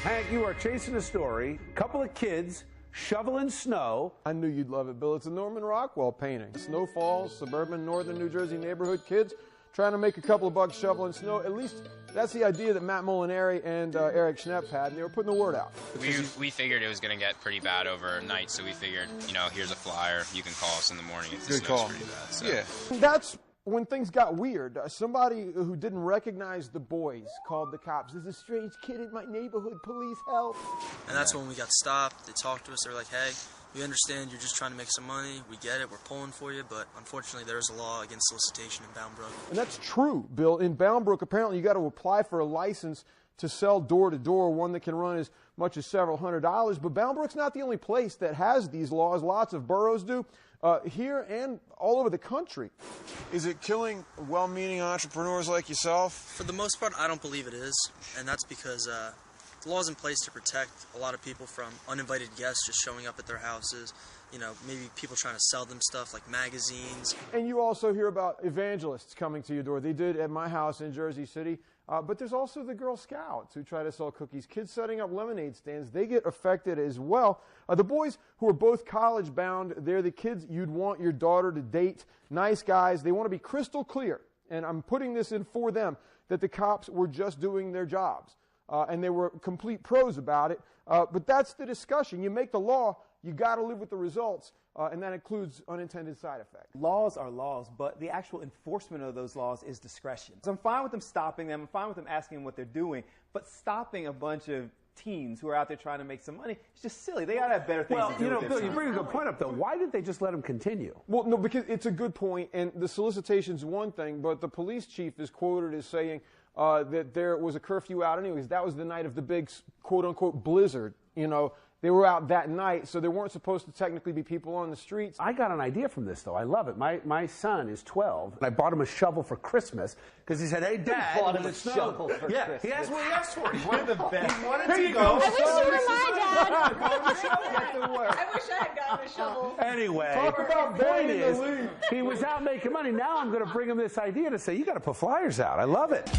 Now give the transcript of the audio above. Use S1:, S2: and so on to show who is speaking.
S1: Hank, you are chasing a story. Couple of kids shoveling snow.
S2: I knew you'd love it, Bill. It's a Norman Rockwell painting. Snow Falls, suburban northern New Jersey neighborhood kids trying to make a couple of bucks shoveling snow. At least that's the idea that Matt Molinari and Eric Schnepp had, and they were putting the word out.
S3: We figured it was going to get pretty bad overnight, so we figured, you know, here's a flyer. You can call us in the morning if the snow's pretty bad. So.
S2: Yeah. That's when things got weird. Somebody who didn't recognize the boys called the cops. There's a strange kid in my neighborhood. Police, help.
S4: And that's when we got stopped. They talked to us. They were like, hey, we understand you're just trying to make some money. We get it. We're pulling for you. But unfortunately, there is a law against solicitation in Bound Brook.
S2: And that's true, Bill. In Bound Brook, apparently you got to apply for a license to sell door-to-door, one that can run as much as several $100s. But Bound Brook's not the only place that has these laws. Lots of boroughs do, here and all over the country.
S5: Is it killing well-meaning entrepreneurs like yourself?
S4: For the most part, I don't believe it is. And that's because the law's in place to protect a lot of people from uninvited guests just showing up at their houses. You know, maybe people trying to sell them stuff like magazines.
S2: And you also hear about evangelists coming to your door. They did at my house in Jersey City. But there's also the Girl Scouts who try to sell cookies. Kids setting up lemonade stands, they get affected as well. The boys who are both college-bound, they're the kids you'd want your daughter to date. Nice guys. They want to be crystal clear, and I'm putting this in for them, that the cops were just doing their jobs. And they were complete pros about it. But that's the discussion. You make the law, you got to live with the results, and that includes unintended side effects.
S6: Laws are laws, but the actual enforcement of those laws is discretion. So I'm fine with them stopping them. I'm fine with them asking them what they're doing, but stopping a bunch of teens who are out there trying to make some money, it's just silly. They got to have better things to do.
S1: Well, Bill, you bring a good point up, though. Why did they just let him continue?
S2: Well, no, because it's a good point, and the solicitation's one thing, but the police chief is quoted as saying that there was a curfew out anyways. That was the night of the big, quote-unquote, blizzard. You know, they were out that night, so there weren't supposed to technically be people on the streets.
S1: I got an idea from this, though. I love it. My son is 12, and I bought him a shovel for Christmas because he said, hey, Dad,
S6: bought him a shovel for Christmas.
S1: He asked what he asked for.
S6: He's one of the best.
S1: He wanted to go.
S7: I wish you were my dad.
S1: I
S7: wish I had gotten a shovel.
S1: Anyway,
S2: Talk about
S1: point
S2: banging the lead.
S1: he was out making money. Now I'm going to bring him this idea to say, you got to put flyers out. I love it.